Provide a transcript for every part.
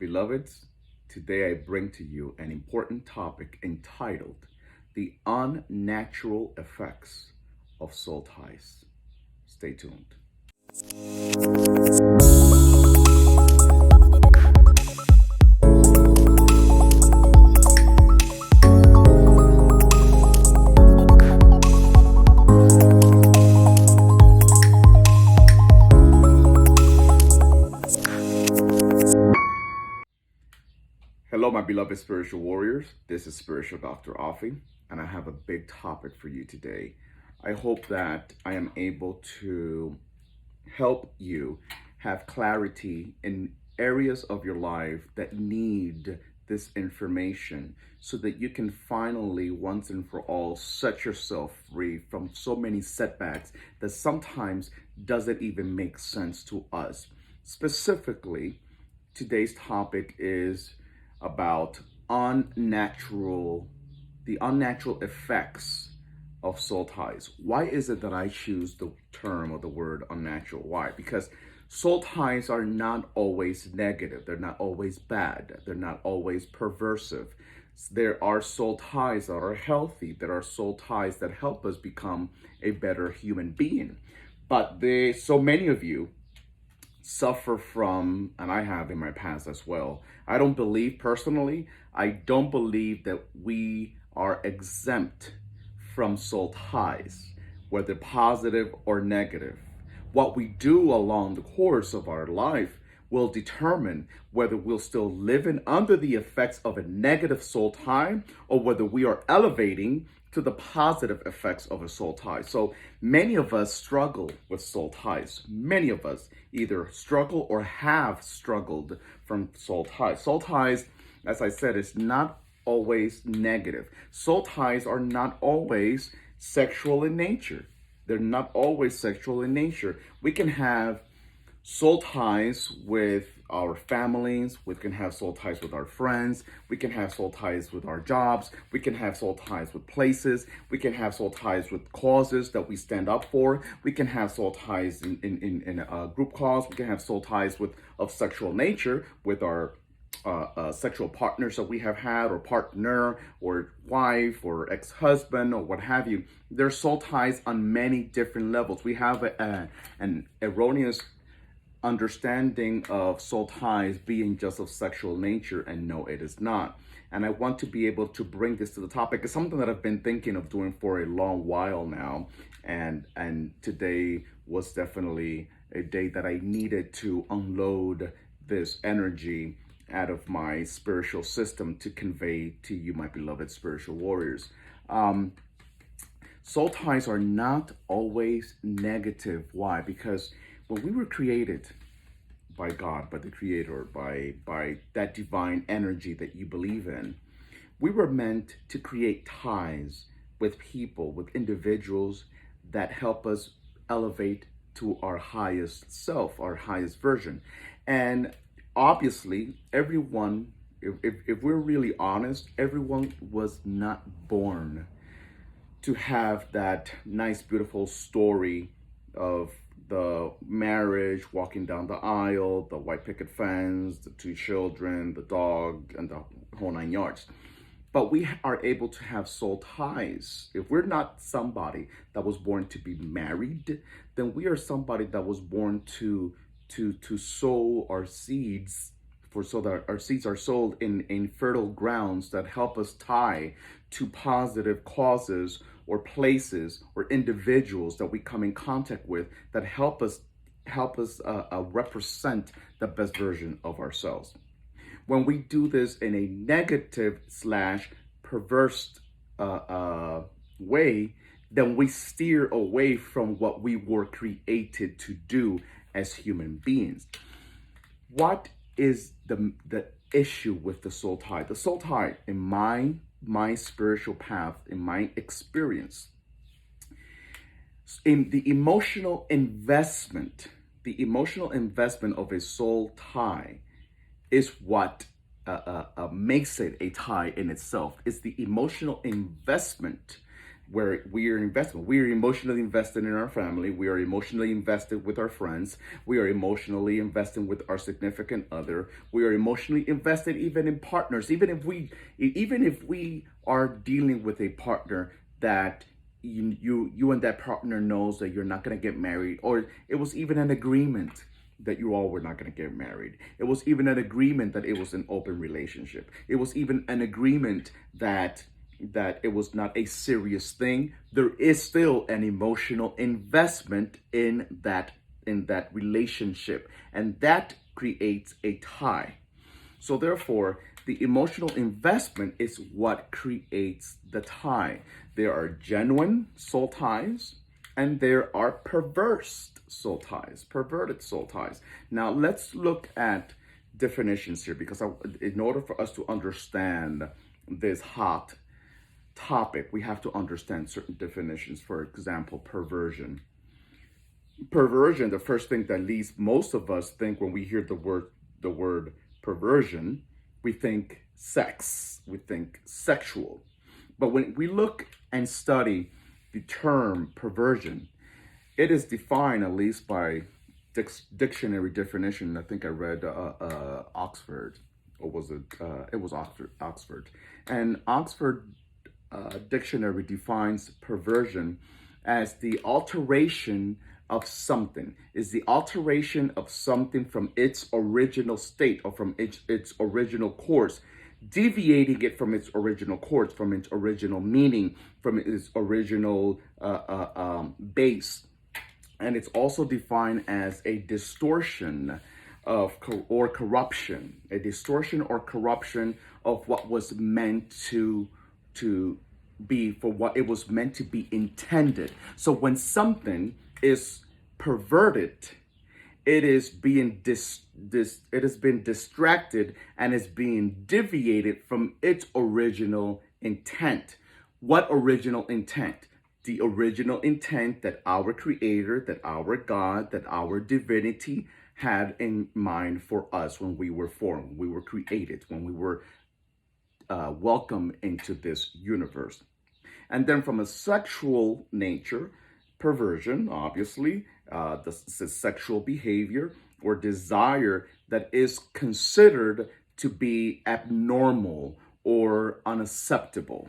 Beloveds, today I bring to you an important topic entitled The Unnatural Effects of Soul Ties. Stay tuned. Hello, my beloved spiritual warriors. This is Spiritual Dr. Offie, and I have a big topic for you today. I hope that I am able to help you have clarity in areas of your life that need this information so that you can finally, once and for all, set yourself free from so many setbacks that sometimes doesn't even make sense to us. Specifically, today's topic is about the unnatural effects of soul ties. Why is it that I choose the term or the word unnatural? Why? Because soul ties are not always negative. They're not always bad. They're not always perversive. There are soul ties that are healthy. There are soul ties that help us become a better human being. But so many of you suffer from, and I have in my past as well. I don't believe that we are exempt from soul ties, whether positive or negative. What we do along the course of our life will determine whether we'll still living under the effects of a negative soul tie or whether we are elevating to the positive effects of a soul tie. So many of us struggle with soul ties. Many of us either struggle or have struggled from soul ties. Soul ties, as I said, is not always negative. Soul ties are not always sexual in nature. They're not always sexual in nature. We can have soul ties with our families. We can have soul ties with our friends. We can have soul ties with our jobs. We can have soul ties with places. We can have soul ties with causes that we stand up for. We can have soul ties in a group cause. We can have soul ties of sexual nature with our sexual partners that we have had, or partner, or wife, or ex-husband, or what have you. There's soul ties on many different levels. We have an erroneous understanding of soul ties being just of sexual nature, and no, it is not. And I want to be able to bring this to the topic. It's something that I've been thinking of doing for a long while now, and today was definitely a day that I needed to unload this energy out of my spiritual system to convey to you, my beloved spiritual warriors. Soul ties are not always negative. Why? Because when we were created by God, by the Creator, by that divine energy that you believe in, we were meant to create ties with people, with individuals that help us elevate to our highest self, our highest version. And obviously, everyone, if we're really honest, everyone was not born to have that nice, beautiful story of the marriage, walking down the aisle, the white picket fence, the two children, the dog, and the whole nine yards. But we are able to have soul ties. If we're not somebody that was born to be married, then we are somebody that was born to sow our seeds, so that our seeds are sown in fertile grounds that help us tie to positive causes or places or individuals that we come in contact with that help us represent the best version of ourselves. When we do this in a negative slash perverse way, then we steer away from what we were created to do as human beings. What is the issue with the soul tie? The soul tie, in my spiritual path, in my experience, in the emotional investment of a soul tie is what makes it a tie in itself. It's the emotional investment where we are invested. We are emotionally invested in our family. We are emotionally invested with our friends. We are emotionally invested with our significant other. We are emotionally invested even in partners. Even if we are dealing with a partner that you and that partner knows that you're not going to get married, or it was even an agreement that you all were not going to get married. It was even an agreement that it was an open relationship. It was even an agreement that it was not a serious thing. There is still an emotional investment in that relationship, and that creates a tie. So therefore, the emotional investment is what creates the tie. There are genuine soul ties and there are perverse soul ties, perverted soul ties. Now let's look at definitions here, because in order for us to understand this hot topic, we have to understand certain definitions. For example, perversion. Perversion, the first thing that leads most of us think when we hear the word perversion, we think sex, we think sexual. But when we look and study the term perversion, it is defined, at least by dictionary definition. I think I read Oxford, or was it? It was Oxford. Oxford, and Oxford dictionary defines perversion as the alteration of something, is the alteration of something from its original state, or from its original course, deviating it from its original course, from its original meaning, from its original base. And it's also defined as a distortion or corruption, a distortion or corruption of what was meant to be, for what it was meant to be intended. So when something is perverted, it is being it has been distracted and is being deviated from its original intent. What original intent? The original intent that our creator, that our God, that our divinity had in mind for us when we were formed, when we were created, when we were welcomed into this universe. And then from a sexual nature, perversion, obviously, the sexual behavior or desire that is considered to be abnormal or unacceptable.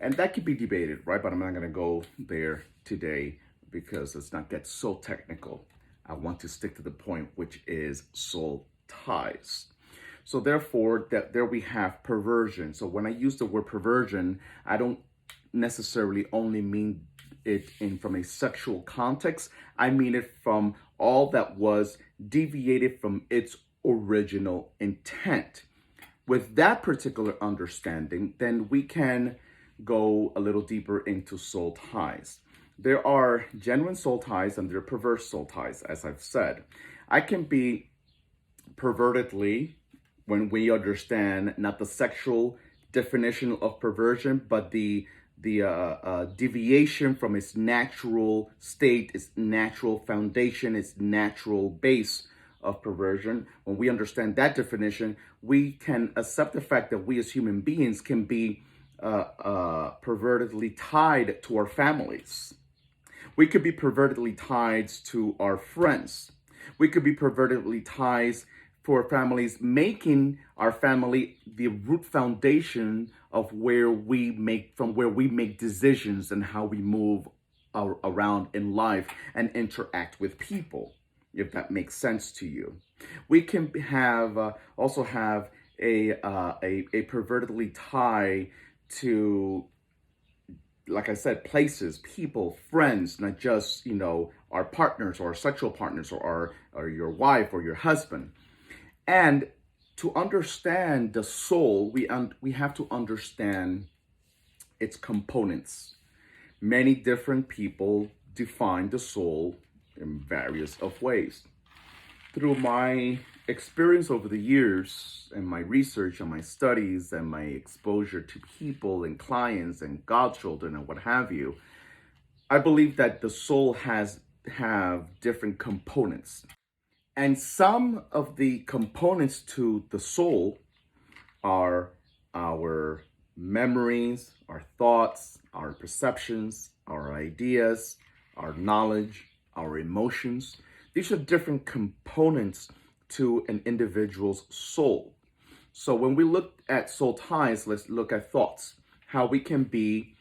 And that could be debated, right? But I'm not going to go there today because let's not get so technical. I want to stick to the point, which is soul ties. So therefore, there we have perversion. So when I use the word perversion, I don't necessarily only mean it from a sexual context. I mean it from all that was deviated from its original intent. With that particular understanding, then we can go a little deeper into soul ties. There are genuine soul ties and there are perverse soul ties, as I've said. I can be pervertedly, when we understand not the sexual definition of perversion, but the deviation from its natural state, its natural foundation, its natural base of perversion. When we understand that definition, we can accept the fact that we as human beings can be pervertedly tied to our families. We could be pervertedly tied to our friends. We could be pervertedly tied for families, making our family the root foundation of where we make decisions and how we move around in life and interact with people, if that makes sense to you. We can also have a pervertedly tie to, like I said, places, people, friends, not just, our partners or our sexual partners or your wife or your husband. And to understand the soul, we have to understand its components. Many different people define the soul in various of ways. Through my experience over the years and my research and my studies and my exposure to people and clients and godchildren and what have you, I believe that the soul have different components. And some of the components to the soul are our memories, our thoughts, our perceptions, our ideas, our knowledge, our emotions. These are different components to an individual's soul. So when we look at soul ties, let's look at thoughts, how we can be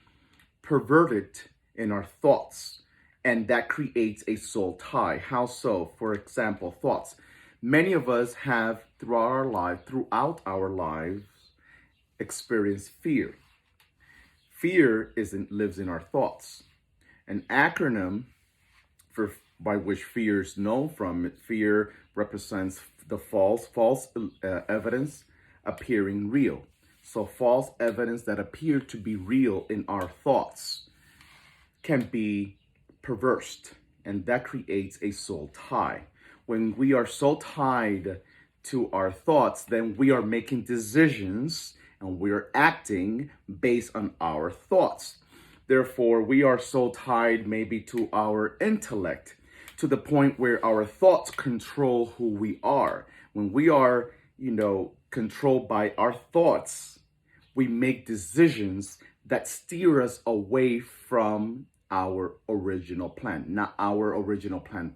perverted in our thoughts, and that creates a soul tie. How so? For example, thoughts. Many of us have throughout our lives experienced fear. Fear lives in our thoughts. An acronym for by which fear is known from, fear represents the false evidence appearing real. So false evidence that appear to be real in our thoughts can be perverse, and that creates a soul tie. When we are so tied to our thoughts, then we are making decisions and we're acting based on our thoughts. Therefore, we are so tied maybe to our intellect, to the point where our thoughts control who we are. When we are, controlled by our thoughts, we make decisions that steer us away from our original plan. Not our original plan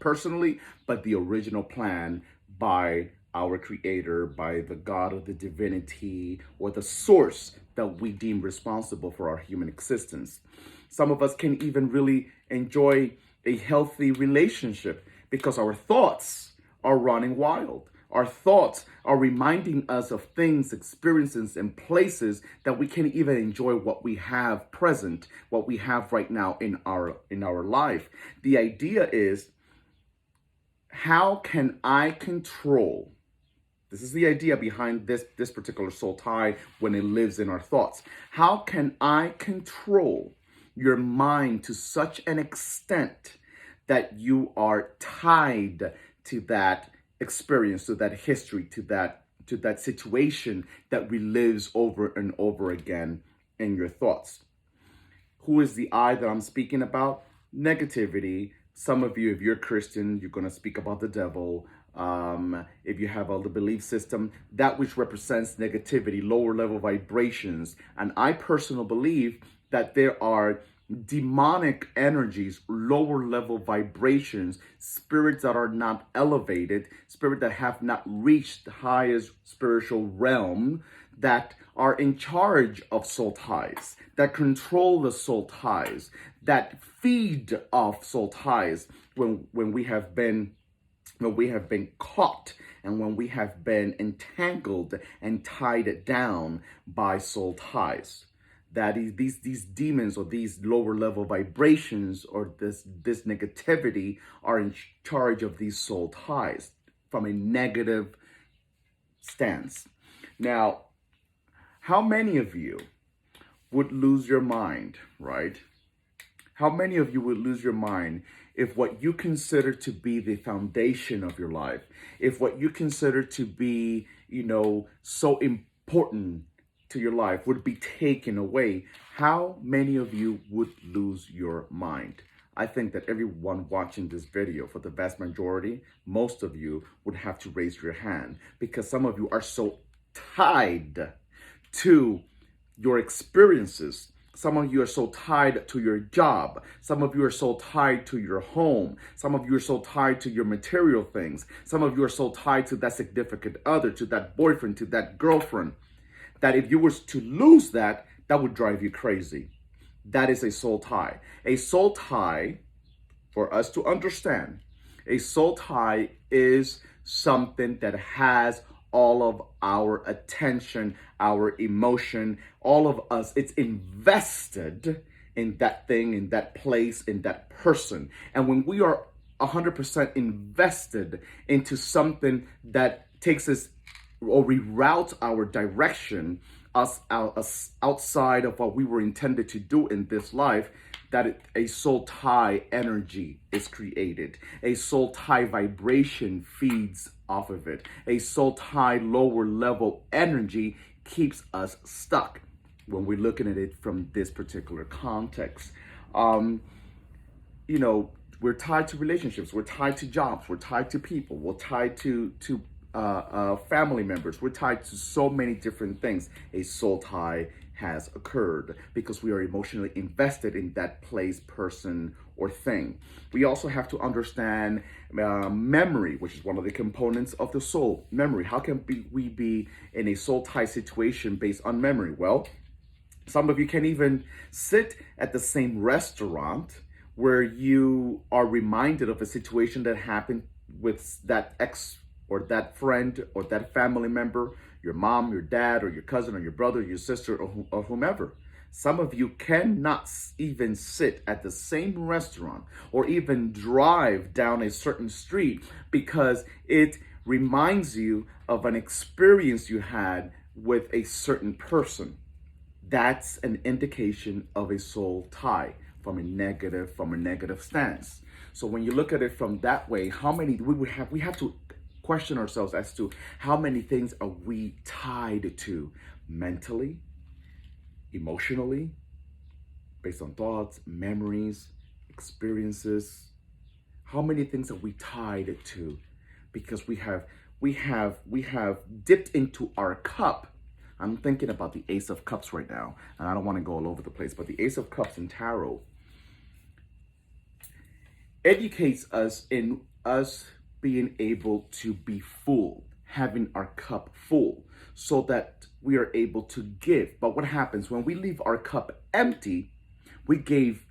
personally, but the original plan by our creator, by the God of the divinity, or the source that we deem responsible for our human existence. Some of us can even really enjoy a healthy relationship because our thoughts are running wild. Our thoughts are reminding us of things, experiences, and places that we can't even enjoy what we have present, what we have right now in our life. The idea is, how can I control? This is the idea behind this particular soul tie when it lives in our thoughts. How can I control your mind to such an extent that you are tied to that experience, to that history, to that situation that relives over and over again in your thoughts? Who is the I that I'm speaking about? Negativity. Some of you, if you're Christian, you're going to speak about the devil. If you have other belief system, that which represents negativity, lower level vibrations. And I personally believe that there are demonic energies, lower level vibrations, spirits that are not elevated, spirits that have not reached the highest spiritual realm, that are in charge of soul ties, that control the soul ties, that feed off soul ties when we have been caught, and when we have been entangled and tied down by soul ties. That is, these demons or these lower level vibrations or this negativity are in charge of these soul ties from a negative stance. Now, how many of you would lose your mind, right? How many of you would lose your mind if what you consider to be the foundation of your life, if what you consider to be, so important to your life would be taken away? How many of you would lose your mind? I think that everyone watching this video, for the vast majority, most of you would have to raise your hand, because some of you are so tied to your experiences. Some of you are so tied to your job. Some of you are so tied to your home. Some of you are so tied to your material things. Some of you are so tied to that significant other, to that boyfriend, to that girlfriend, that if you were to lose that, that would drive you crazy. That is a soul tie. A soul tie, for us to understand, a soul tie is something that has all of our attention, our emotion, all of us. It's invested in that thing, in that place, in that person. And when we are 100% invested into something that takes us or reroute our direction, us outside of what we were intended to do in this life, that a soul tie energy is created. A soul tie vibration feeds off of it. A soul tie lower level energy keeps us stuck when we're looking at it from this particular context. We're tied to relationships, we're tied to jobs, we're tied to people, we're tied to family members. We're tied to so many different things. A soul tie has occurred because we are emotionally invested in that place, person, or thing. We also have to understand memory, which is one of the components of the soul. Memory. How can we be in a soul tie situation based on memory? Well, some of you can even sit at the same restaurant where you are reminded of a situation that happened with that ex or that friend or that family member, your mom, your dad, or your cousin, or your brother, or your sister, or whomever. Some of you cannot even sit at the same restaurant or even drive down a certain street because it reminds you of an experience you had with a certain person. That's an indication of a soul tie from a negative stance. So when you look at it from that way, how many we have to question ourselves as to how many things are we tied to mentally, emotionally, based on thoughts, memories, experiences. How many things are we tied to? Because we have dipped into our cup. I'm thinking about the Ace of Cups right now, and I don't want to go all over the place, but the Ace of Cups in tarot educates us in us being able to be full, having our cup full, so that we are able to give. But what happens when we leave our cup empty? We gave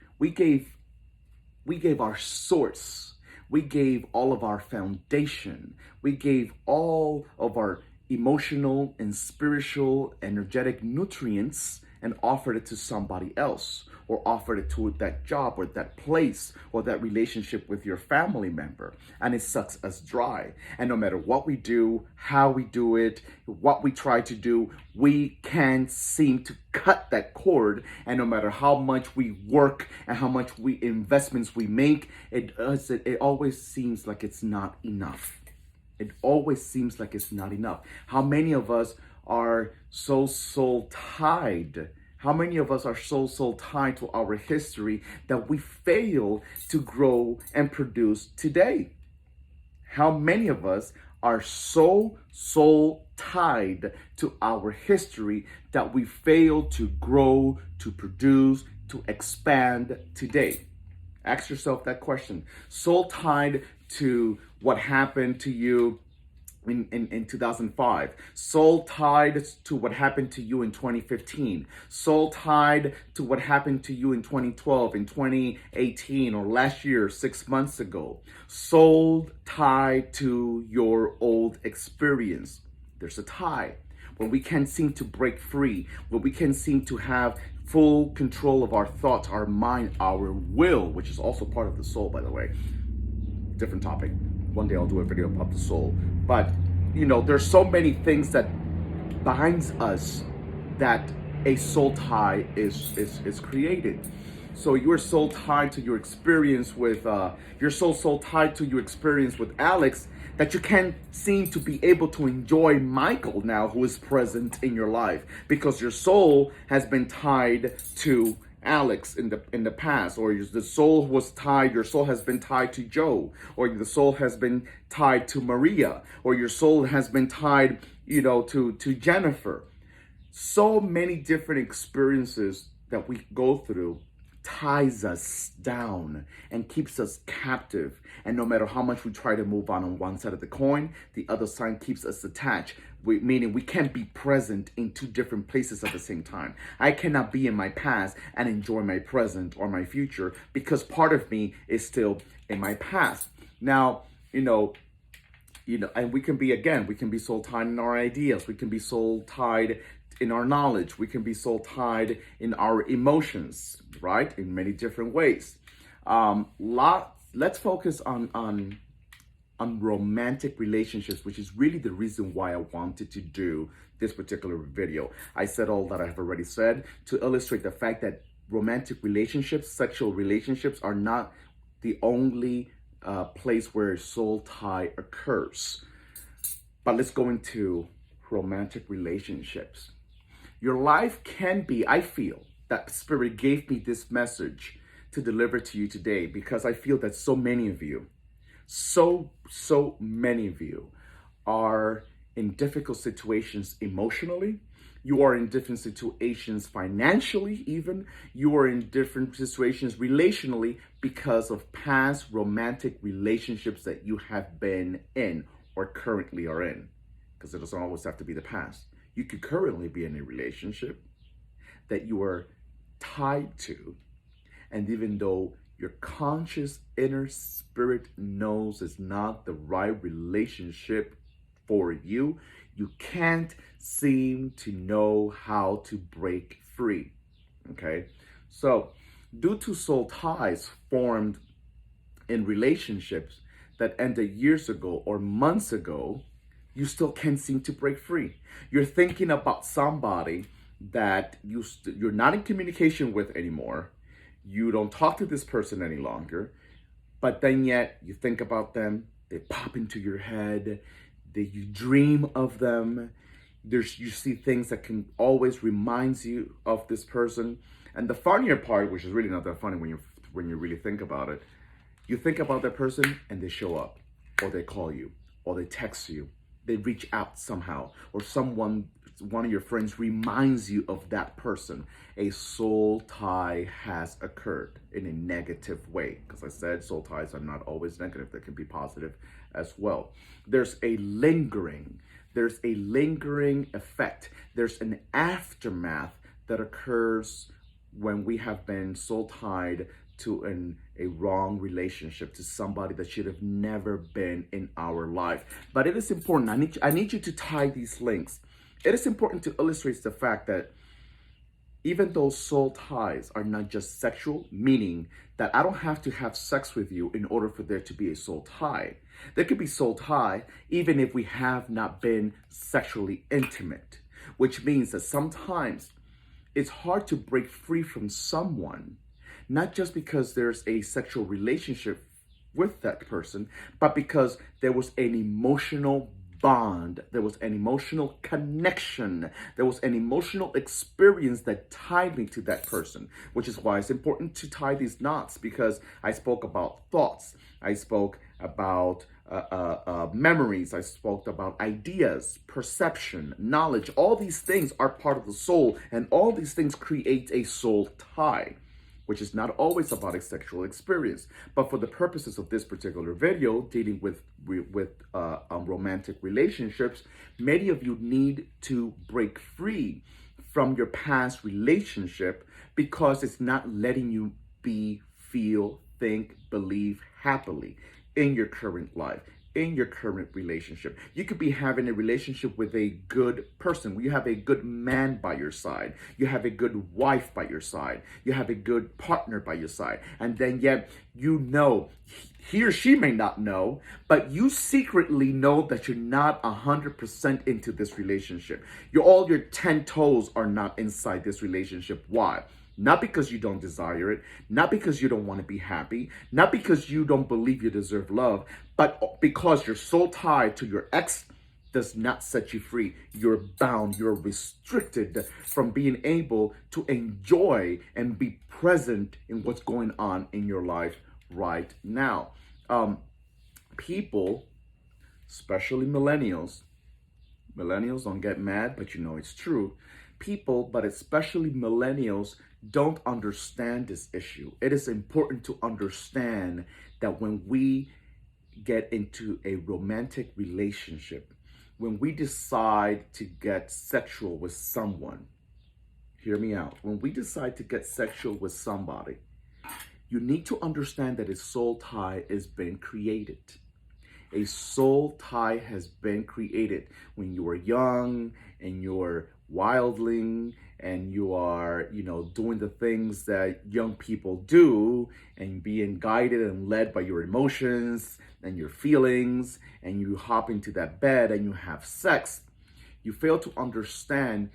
our source. We gave all of our foundation. We gave all of our emotional and spiritual, energetic nutrients and offered it to somebody else, or offered it to that job or that place or that relationship with your family member, and it sucks us dry. And no matter what we do, how we do it, what we try to do, we can't seem to cut that cord. And no matter how much we work and how much investments we make, it always seems like it's not enough. It always seems like it's not enough. How many of us are so soul tied? How many of us are so soul tied to our history that we fail to grow and produce today? How many of us are so soul tied to our history that we fail to grow, to produce, to expand today? Ask yourself that question. Soul tied to what happened to you in 2005, soul tied to what happened to you in 2015, soul tied to what happened to you in 2012, in 2018, or last year, 6 months ago, soul tied to your old experience. There's a tie. When we can't seem to break free, when we can't seem to have full control of our thoughts, our mind, our will, which is also part of the soul, by the way. Different topic. One day I'll do a video about the soul. But, there's so many things that binds us that a soul tie is created. So you're soul tied to your experience with, you're so soul tied to your experience with Alex that you can't seem to be able to enjoy Michael now, who is present in your life, because your soul has been tied to Alex in the past, or the soul was tied, your soul has been tied to Joe, or the soul has been tied to Maria, or your soul has been tied, to Jennifer. So many different experiences that we go through ties us down and keeps us captive. And no matter how much we try to move on one side of the coin, the other side keeps us attached. Meaning we can't be present in two different places at the same time. I cannot be in my past and enjoy my present or my future because part of me is still in my past. Now, and we can be soul tied in our ideas. We can be soul tied in our knowledge. We can be soul tied in our emotions, right? In many different ways. Let's focus on romantic relationships, which is really the reason why I wanted to do this particular video. I said all that I have already said to illustrate the fact that romantic relationships, sexual relationships, are not the only place where soul tie occurs. But let's go into romantic relationships. Your life can be, I feel that Spirit gave me this message to deliver to you today because I feel that so many of you are in difficult situations emotionally. You are in different situations financially, even. You are in different situations relationally because of past romantic relationships that you have been in or currently are in. Because it doesn't always have to be the past. You could currently be in a relationship that you are tied to, and even though your conscious inner spirit knows it's not the right relationship for you, you can't seem to know how to break free. Okay? So, due to soul ties formed in relationships that ended years ago or months ago, you still can't seem to break free. You're thinking about somebody that you're not in communication with anymore. You don't talk to this person any longer, but then yet you think about them. They pop into your head. You dream of them. You see things that can always remind you of this person. And the funnier part, which is really not that funny when you really think about it, you think about that person and they show up, or they call you, or they text you, they reach out somehow, or one of your friends reminds you of that person. A soul tie has occurred in a negative way. Because I said soul ties are not always negative, they can be positive as well. There's a lingering effect. There's an aftermath that occurs when we have been soul tied to a wrong relationship, to somebody that should have never been in our life. But it is important. I need you to tie these links. It is important to illustrate the fact that even though soul ties are not just sexual, meaning that I don't have to have sex with you in order for there to be a soul tie. There could be soul tie even if we have not been sexually intimate, which means that sometimes it's hard to break free from someone, not just because there's a sexual relationship with that person, but because there was an emotional bond, there was an emotional connection, there was an emotional experience that tied me to that person, which is why it's important to tie these knots, because I spoke about thoughts, I spoke about memories, I spoke about ideas, perception, knowledge. All these things are part of the soul, and all these things create a soul tie, which is not always about a sexual experience. But for the purposes of this particular video, dealing with romantic relationships, many of you need to break free from your past relationship because it's not letting you be, feel, think, believe happily in your current life, in your current relationship. You could be having a relationship with a good person. You have a good man by your side. You have a good wife by your side. You have a good partner by your side. And then yet, you know, he or she may not know, but you secretly know that you're not 100% into this relationship. All your 10 toes are not inside this relationship. Why? Not because you don't desire it, not because you don't want to be happy, not because you don't believe you deserve love, but because your soul tie to your ex does not set you free. You're bound, you're restricted from being able to enjoy and be present in what's going on in your life right now. People, especially millennials don't get mad, but you know it's true. People, but especially millennials, don't understand this issue. It is important to understand that when we get into a romantic relationship, when we decide to get sexual with someone, hear me out. When we decide to get sexual with somebody, you need to understand that a soul tie is being created. A soul tie has been created when you were young and you're wildling and you are, doing the things that young people do and being guided and led by your emotions and your feelings, and you hop into that bed and you have sex. You fail to understand,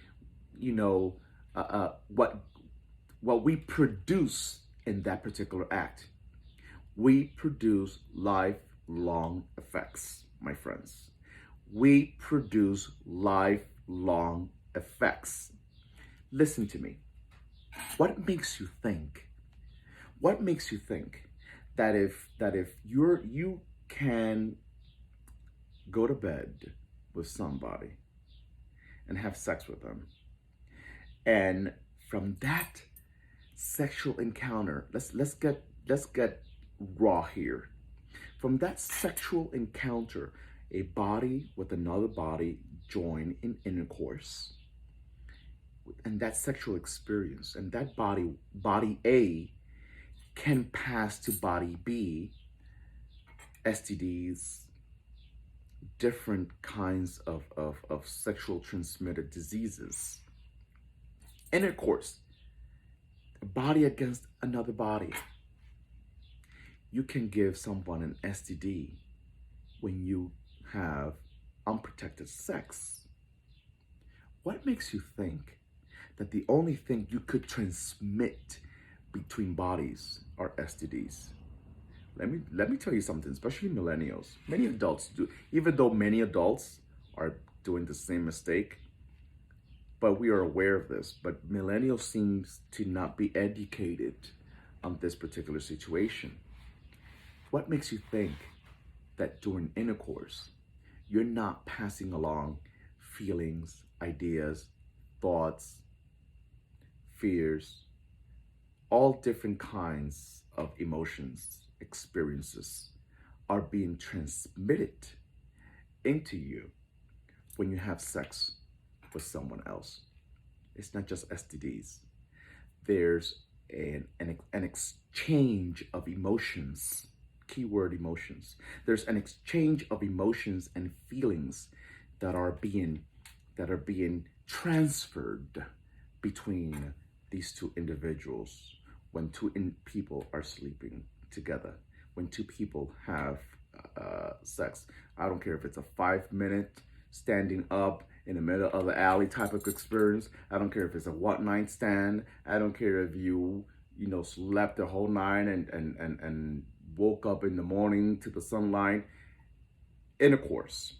what we produce in that particular act. We produce lifelong effects, my friends. We produce lifelong effects. Listen to me. What makes you think? What makes you think that if you can go to bed with somebody and have sex with them. And from that sexual encounter, let's get raw here. From that sexual encounter, a body with another body join in intercourse, and that sexual experience, and that body A can pass to body B, STDs, different kinds of sexual transmitted diseases. Intercourse, a body against another body. You can give someone an STD when you have unprotected sex. What makes you think that the only thing you could transmit between bodies are STDs? Let me tell you something, especially millennials. Many adults do, even though many adults are doing the same mistake, but we are aware of this. But millennials seems to not be educated on this particular situation. What makes you think that during intercourse, you're not passing along feelings, ideas, thoughts, fears, all different kinds of emotions, experiences are being transmitted into you when you have sex with someone else? It's not just STDs. There's an exchange of emotions, keyword emotions. There's an exchange of emotions and feelings that are being transferred between these two individuals when people are sleeping together, when two people have sex. I don't care if it's a 5 minute standing up in the middle of the alley type of experience. I don't care if it's a one night stand. I don't care if you slept the whole night and woke up in the morning to the sunlight. Intercourse,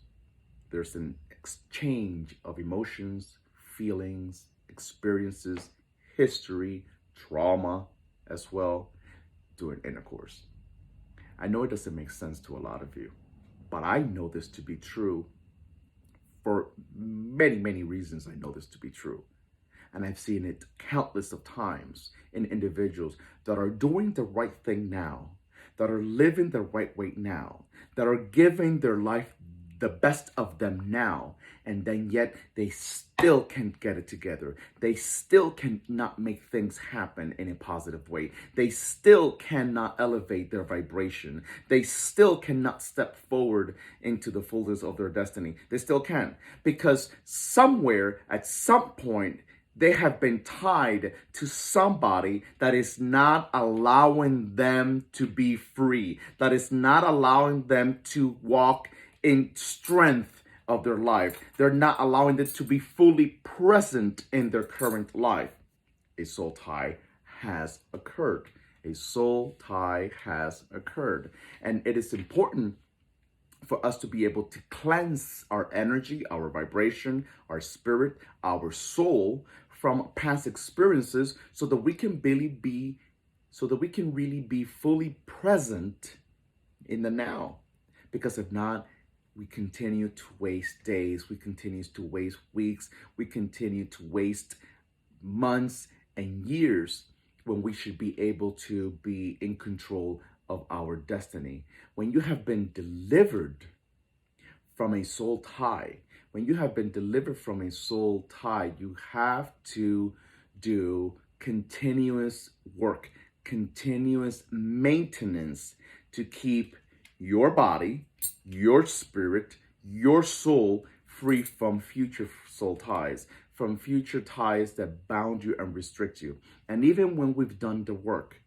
there's an exchange of emotions, feelings, experiences, history, trauma as well during intercourse. I know it doesn't make sense to a lot of you, but I know this to be true for many, many reasons. I know this to be true. And I've seen it countless of times in individuals that are doing the right thing now, that are living the right way now, that are giving their life the best of them now, and then yet they still can't get it together. They still cannot make things happen in a positive way. They still cannot elevate their vibration. They still cannot step forward into the fullness of their destiny. They still can't, because somewhere at some point they have been tied to somebody that is not allowing them to be free, that is not allowing them to walk in strength of their life. They're not allowing them to be fully present in their current life. A soul tie has occurred. A soul tie has occurred. And it is important for us to be able to cleanse our energy, our vibration, our spirit, our soul from past experiences so that we can really be fully present in the now. Because if not, we continue to waste days, we continue to waste weeks, we continue to waste months and years when we should be able to be in control of our destiny. When you have been delivered from a soul tie, you have to do continuous work, continuous maintenance to keep your body, your spirit, your soul free from future soul ties, from future ties that bound you and restrict you. And even when we've done the work,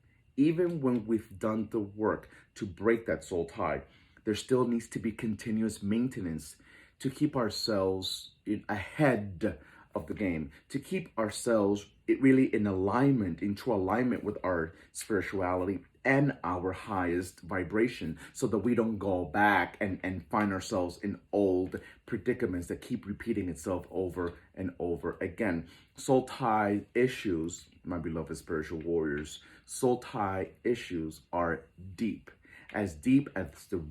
to break that soul tie, there still needs to be continuous maintenance to keep ourselves ahead of the game, to keep ourselves really in alignment, in true alignment with our spirituality and our highest vibration, so that we don't go back and find ourselves in old predicaments that keep repeating itself over and over again. Soul tie issues, my beloved spiritual warriors, soul tie issues are deep as the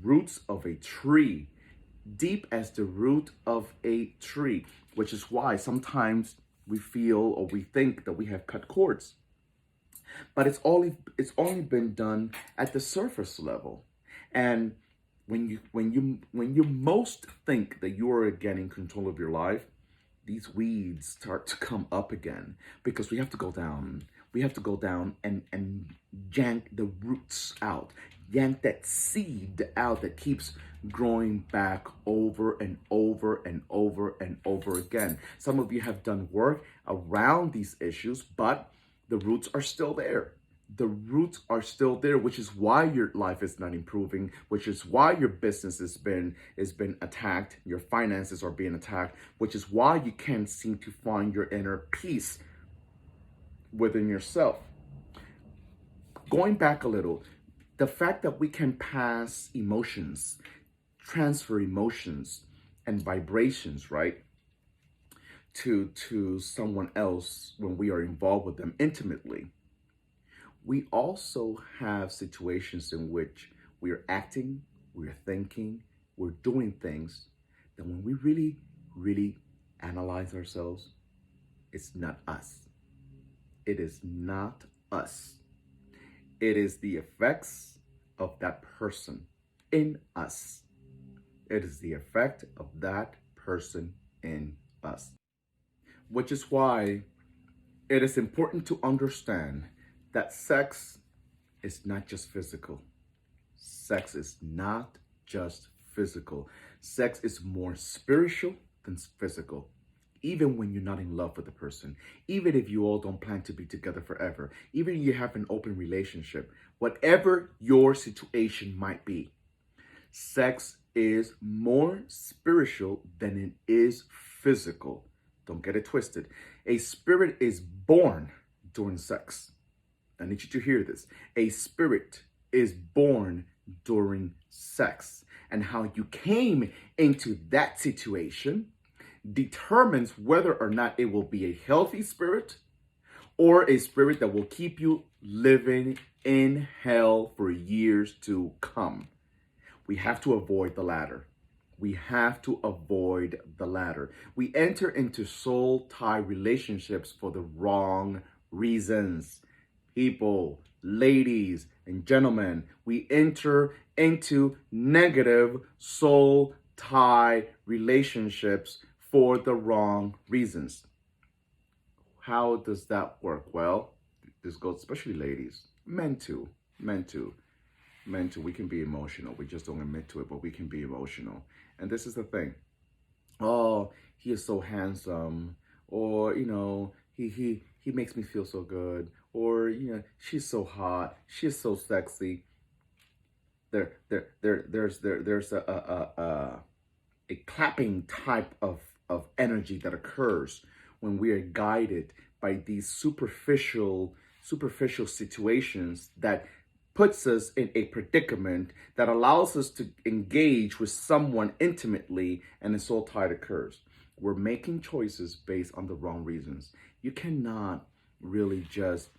roots of a tree deep as the root of a tree, which is why sometimes we feel or we think that we have cut cords, but it's only been done at the surface level. And when you most think that you are getting control of your life, these weeds start to come up again, because we have to go down. We have to go down and yank the roots out, yank that seed out that keeps growing back over and over and over and over again. Some of you have done work around these issues, but the roots are still there. The roots are still there, which is why your life is not improving, which is why your business has been attacked, your finances are being attacked, which is why you can't seem to find your inner peace within yourself. Going back a little, the fact that we can pass emotions, transfer emotions and vibrations, right, to someone else when we are involved with them intimately. We also have situations in which we are acting, we're thinking, we're doing things that when we really, really analyze ourselves, it's not us. It is not us. It is the effects of that person in us. It is the effect of that person in us. Which is why it is important to understand that sex is not just physical. Sex is not just physical. Sex is more spiritual than physical. Even when you're not in love with the person, even if you all don't plan to be together forever, even if you have an open relationship, whatever your situation might be, sex is more spiritual than it is physical. Don't get it twisted. A spirit is born during sex. I need you to hear this. A spirit is born during sex. And how you came into that situation determines whether or not it will be a healthy spirit or a spirit that will keep you living in hell for years to come. We have to avoid the latter. We have to avoid the latter. We enter into soul tie relationships for the wrong reasons. People, ladies, and gentlemen, we enter into negative soul tie relationships for the wrong reasons. How does that work? Well, this goes especially ladies, men too, men too. Men too, we can be emotional. We just don't admit to it, but we can be emotional. And this is the thing. Oh, he is so handsome, or he makes me feel so good, or she's so hot, she's so sexy. There's a clapping type of energy that occurs when we are guided by these superficial situations that puts us in a predicament that allows us to engage with someone intimately, and a soul tie occurs. We're making choices based on the wrong reasons. You cannot really just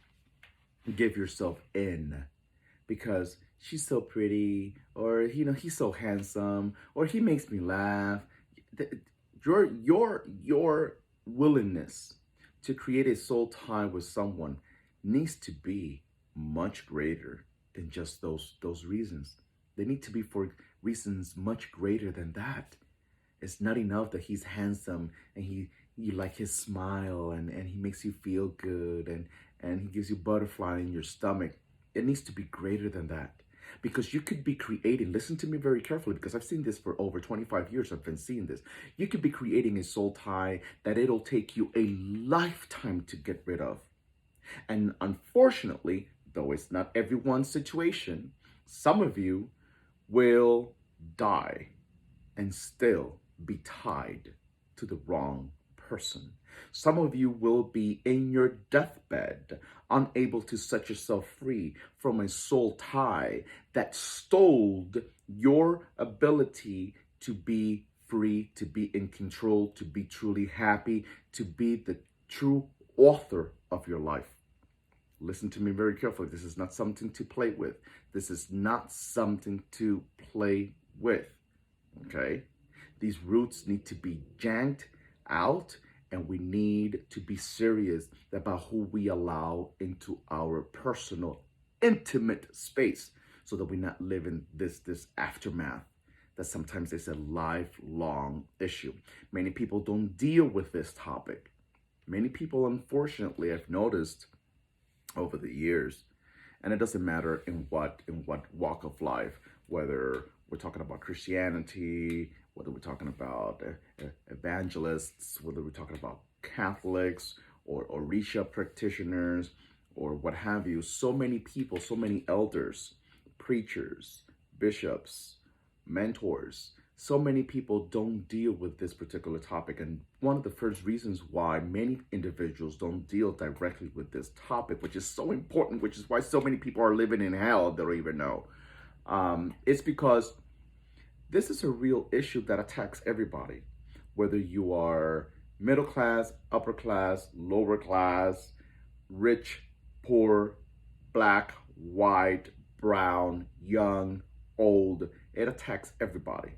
give yourself in because she's so pretty, or he's so handsome, or he makes me laugh. Your willingness to create a soul tie with someone needs to be much greater than just those reasons. They need to be for reasons much greater than that. It's not enough that he's handsome and you like his smile, and he makes you feel good, and he gives you butterfly in your stomach. It needs to be greater than that. Because you could be creating, listen to me very carefully, because I've seen this for over 25 years. I've been seeing this. You could be creating a soul tie that it'll take you a lifetime to get rid of. And unfortunately, though it's not everyone's situation, some of you will die and still be tied to the wrong person. Some of you will be in your deathbed, unable to set yourself free from a soul tie that stole your ability to be free, to be in control, to be truly happy, to be the true author of your life. Listen to me very carefully. This is not something to play with. This is not something to play with. Okay? These roots need to be janked out, and we need to be serious about who we allow into our personal, intimate space, so that we're not living this aftermath that sometimes is a lifelong issue. Many people don't deal with this topic. Many people, unfortunately, I've noticed over the years, and it doesn't matter in what walk of life, whether we're talking about Christianity, whether we're talking about evangelists, whether we're talking about Catholics or Orisha practitioners or what have you. So many people, so many elders, preachers, bishops, mentors, so many people don't deal with this particular topic. And one of the first reasons why many individuals don't deal directly with this topic, which is so important, which is why so many people are living in hell, they don't even know, it's because this is a real issue that attacks everybody, whether you are middle class, upper class, lower class, rich, poor, black, white, brown, young, old. It attacks everybody.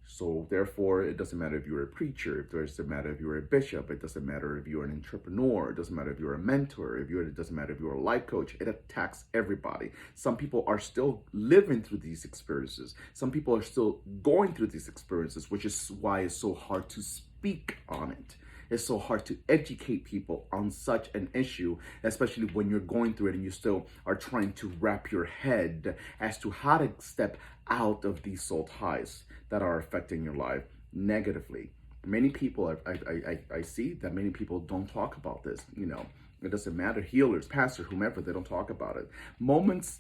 So therefore, it doesn't matter if you're a preacher, it doesn't matter if you're a bishop, it doesn't matter if you're an entrepreneur, it doesn't matter if you're a mentor, it doesn't matter if you're a life coach. It attacks everybody. Some people are still living through these experiences. Some people are still going through these experiences, which is why it's so hard to speak on it. It's so hard to educate people on such an issue, especially when you're going through it and you still are trying to wrap your head as to how to step out of these soul ties that are affecting your life negatively. Many people, I see that many people don't talk about this. It doesn't matter, healers, pastors, whomever, they don't talk about it. Moments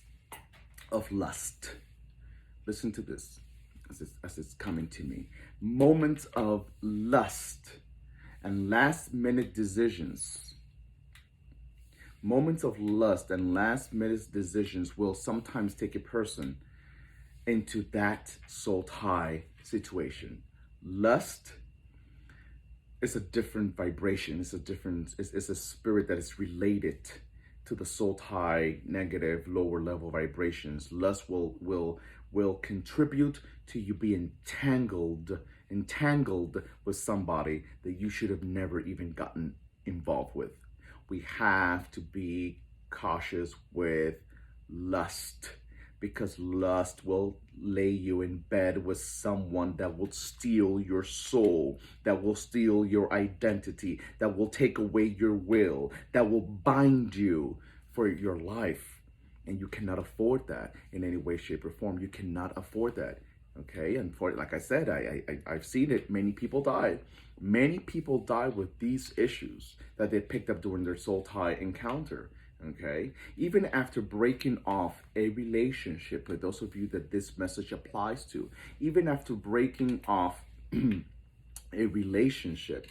of lust. Listen to this as it's coming to me. Moments of lust and last minute decisions. Moments of lust and last minute decisions will sometimes take a person into that soul tie situation. Lust is a different vibration. It's a spirit that is related to the soul tie, negative, lower level vibrations. Lust will contribute to you being entangled with somebody that you should have never even gotten involved with. We have to be cautious with lust, because lust will lay you in bed with someone that will steal your soul, that will steal your identity, that will take away your will, that will bind you for your life. And you cannot afford that in any way, shape, or form. You cannot afford that. Okay, and like I said, I've seen it. Many people die. Many people die with these issues that they picked up during their soul tie encounter. Okay, even after breaking off a relationship, for those of you that this message applies to, even after breaking off a relationship,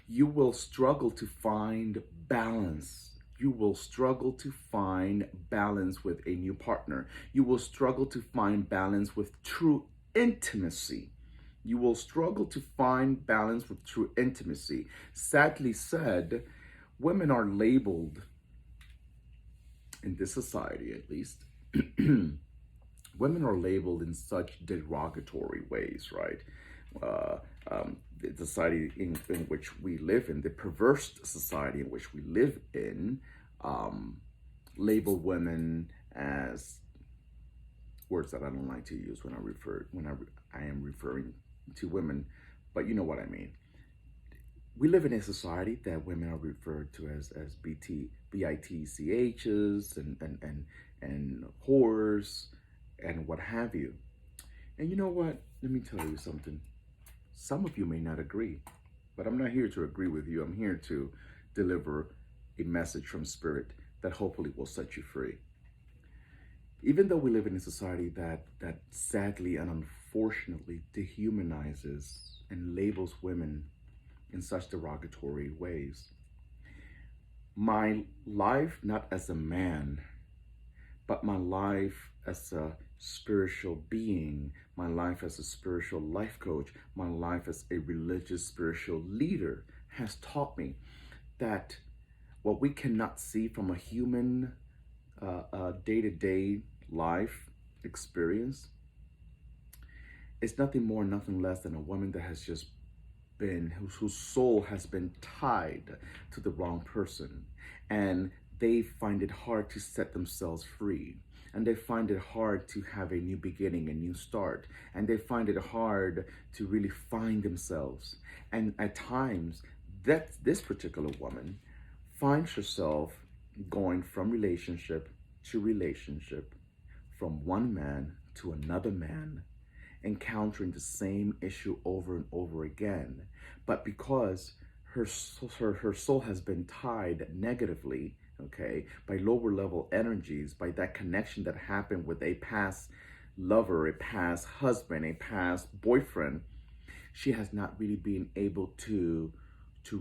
you will struggle to find balance. You will struggle to find balance with a new partner. You will struggle to find balance with true intimacy. You will struggle to find balance with true intimacy. Sadly said, women are labeled, in this society at least, women are labeled in such derogatory ways, right? The society in which we live in, the perverse society in which we live in, label women as words that I don't like to use when I am referring to women, but you know what I mean. We live in a society that women are referred to as bitchs and whores and what have you. And you know what? Let me tell you something. Some of you may not agree, but I'm not here to agree with you. I'm here to deliver a message from Spirit that hopefully will set you free. Even though we live in a society that sadly and unfortunately dehumanizes and labels women in such derogatory ways, my life, not as a man, but my life as a spiritual being, my life as a spiritual life coach, my life as a religious spiritual leader, has taught me that what we cannot see from a human day-to-day life experience It's nothing more, nothing less than a woman that has just been, whose soul has been tied to the wrong person. And they find it hard to set themselves free. And they find it hard to have a new beginning, a new start. And they find it hard to really find themselves. And at times, that this particular woman finds herself going from relationship to relationship, from one man to another man, encountering the same issue over and over again. But because her soul has been tied negatively, okay, by lower level energies, by that connection that happened with a past lover, a past husband, a past boyfriend, she has not really been able to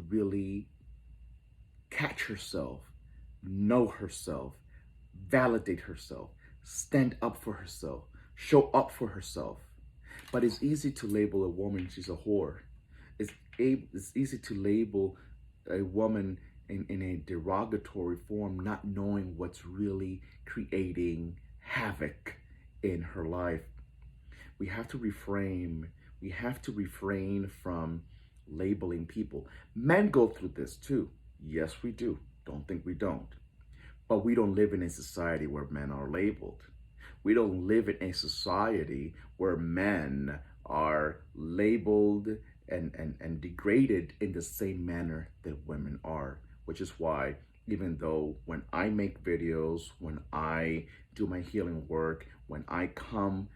really catch herself, know herself, validate herself, stand up for herself, show up for herself. But it's easy to label a woman she's a whore. It's easy to label a woman in a derogatory form, not knowing what's really creating havoc in her life. We have to refrain. We have to refrain from labeling people. Men go through this too. Yes, we do. Don't think we don't. But we don't live in a society where men are labeled. We don't live in a society where men are labeled and degraded in the same manner that women are, which is why even though when I make videos, when I do my healing work, when I come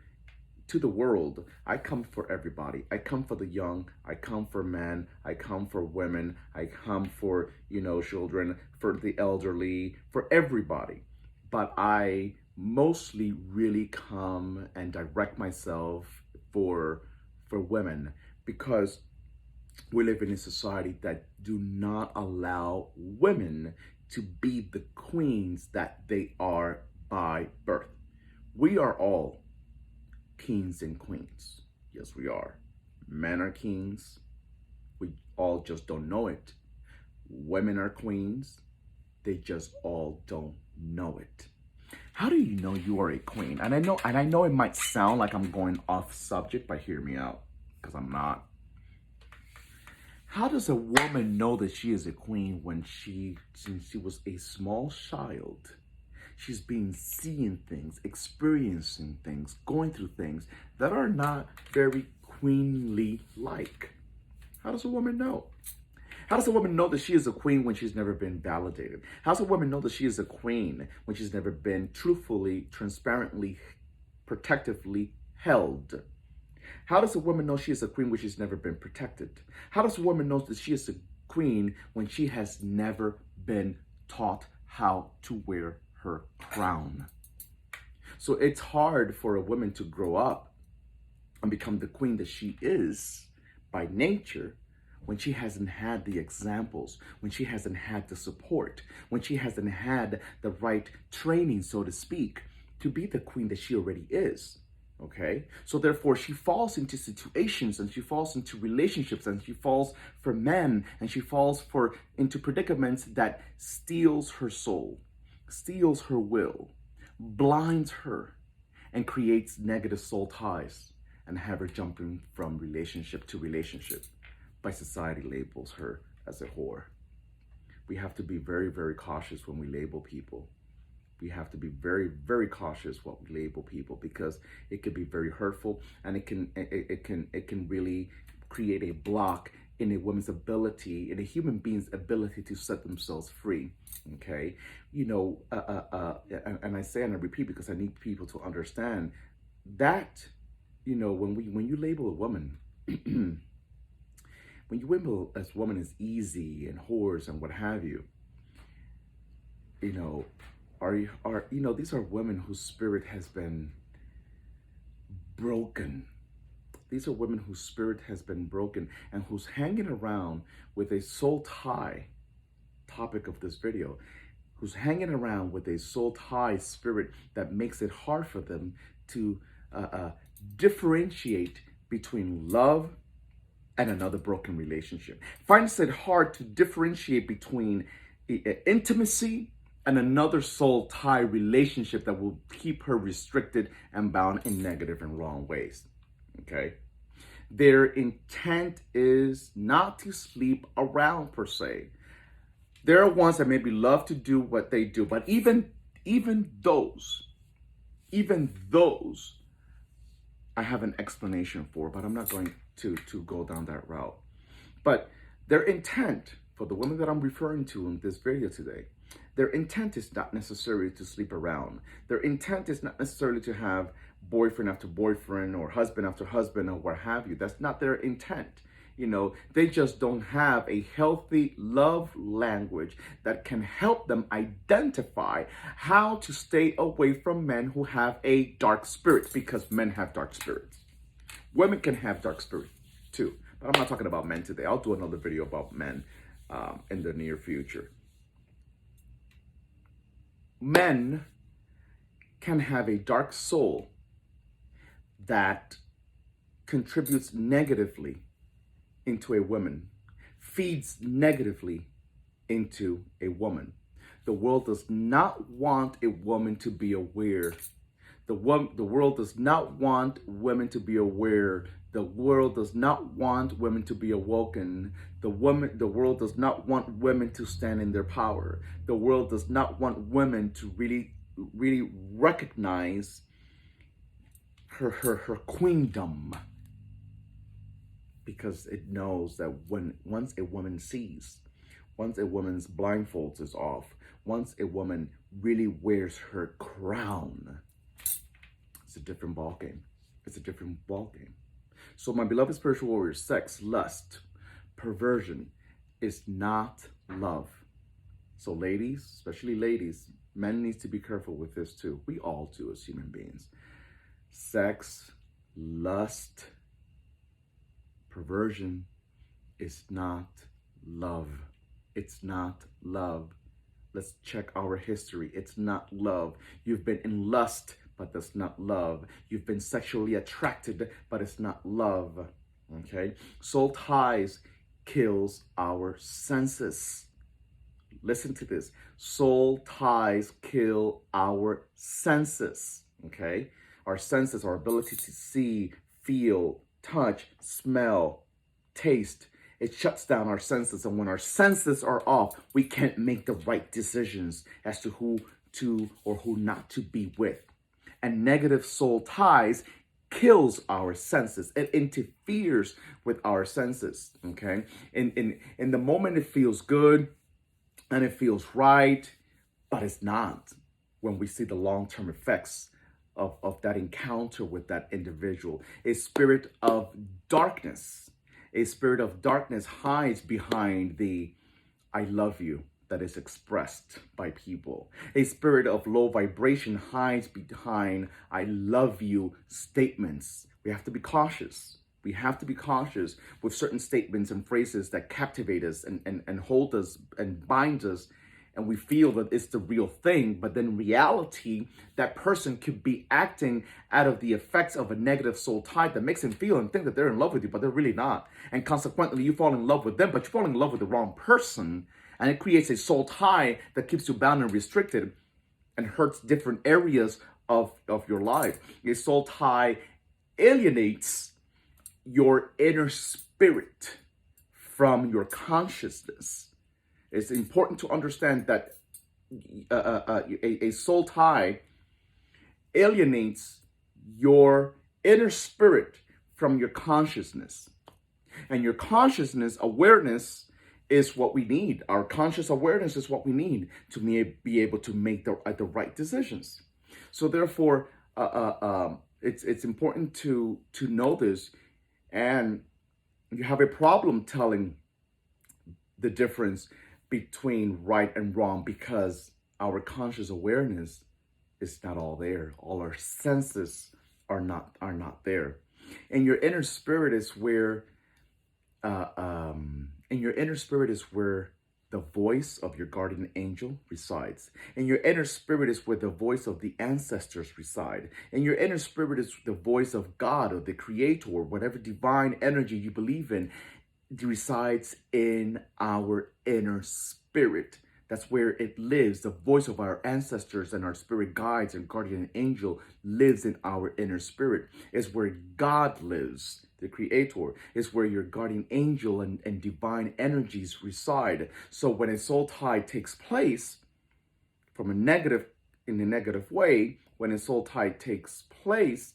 to the world, I come for everybody. I come for the young, I come for men, I come for women, I come for, children, for the elderly, for everybody. But I mostly really come and direct myself for women, because we live in a society that do not allow women to be the queens that they are by birth. We are all kings and queens. Yes, we are. Men are kings. We all just don't know it. Women are queens. They just all don't know it. How do you know you are a queen? And I know it might sound like I'm going off subject, but hear me out, because I'm not. How does a woman know that she is a queen since she was a small child? She's been seeing things, experiencing things, going through things that are not very queenly like. How does a woman know? How does a woman know that she is a queen when she's never been validated? How does a woman know that she is a queen when she's never been truthfully, transparently, protectively held? How does a woman know she is a queen when she's never been protected? How does a woman know that she is a queen when she has never been taught how to wear her crown? So it's hard for a woman to grow up and become the queen that she is by nature when she hasn't had the examples, when she hasn't had the support, when she hasn't had the right training, so to speak, to be the queen that she already is. Okay, so therefore she falls into situations, and she falls into relationships, and she falls for men, and she falls into predicaments that steals her soul, steals her will, blinds her, and creates negative soul ties, and have her jumping from relationship to relationship. By society labels her as a whore. We have to be very, very cautious when we label people. We have to be very, very cautious what we label people, because it can be very hurtful, and it can really create a block in a woman's ability, in a human being's ability to set themselves free. Okay, and I say and I repeat because I need people to understand that, when you label a woman, when you label as woman as easy and whores and what have you, these are women whose spirit has been broken. These are women whose spirit has been broken, and who's hanging around with a soul tie, topic of this video, who's hanging around with a soul tie spirit that makes it hard for them to differentiate between love and another broken relationship. Finds it hard to differentiate between intimacy and another soul tie relationship that will keep her restricted and bound in negative and wrong ways. okay? Their intent is not to sleep around per se. There are ones that maybe love to do what they do, but even those I have an explanation for, but I'm not going to go down that route. But their intent, for the women that I'm referring to in this video today, their intent is not necessarily to sleep around. Their intent is not necessarily to have boyfriend after boyfriend or husband after husband or what have you. That's not their intent. You know, they just don't have a healthy love language that can help them identify how to stay away from men who have a dark spirit, because men have dark spirits. Women can have dark spirits too, but I'm not talking about men today. I'll do another video about men in the near future. Men can have a dark soul that contributes negatively into a woman, feeds negatively into a woman. The world does not want a woman to be aware. The world does not want women to be aware. The world does not want women to be awoken. The world does not want women to stand in their power. The world does not want women to really recognize her queendom, because it knows that once a woman sees, once a woman's blindfolds is off, once a woman really wears her crown, it's a different ballgame. It's a different ballgame. So my beloved spiritual warriors, sex, lust, perversion is not love. So ladies, especially ladies, men need to be careful with this too. We all do as human beings. Sex, lust, perversion is not love. It's not love. Let's check our history. It's not love. You've been in lust, but that's not love. You've been sexually attracted, but it's not love. Okay? Soul ties kills our senses. Listen to this. Soul ties kill our senses. Okay? Our senses, our ability to see, feel, touch, smell, taste, it shuts down our senses. And when our senses are off, we can't make the right decisions as to who to or who not to be with. And negative soul ties kills our senses. It interferes with our senses. Okay. In the moment it feels good and it feels right, but it's not when we see the long-term effects of that encounter with that individual. A spirit of darkness hides behind the I love you that is expressed by people. A spirit of low vibration hides behind I love you statements. We have to be cautious. We have to be cautious with certain statements and phrases that captivate us and hold us and bind us, and we feel that it's the real thing, but then in reality, that person could be acting out of the effects of a negative soul tie that makes them feel and think that they're in love with you, but they're really not. And consequently, you fall in love with them, but you fall in love with the wrong person, and it creates a soul tie that keeps you bound and restricted and hurts different areas of your life. A soul tie alienates your inner spirit from your consciousness. It's important to understand that a soul tie alienates your inner spirit from your consciousness. And your consciousness awareness is what we need. Our conscious awareness is what we need to be able to make the right decisions. So therefore, it's important to know this, and you have a problem telling the difference between right and wrong because our conscious awareness is not all there. All our senses are not there. And your inner spirit is where the voice of your guardian angel resides. And your inner spirit is where the voice of the ancestors reside. And your inner spirit is the voice of God or the creator, whatever divine energy you believe in, resides in our inner spirit. That's where it lives. The voice of our ancestors and our spirit guides and guardian angel lives in our inner spirit. It's where God lives, the creator. It's where your guardian angel and divine energies reside. So when a soul tie takes place from a negative, in a negative way, when a soul tie takes place,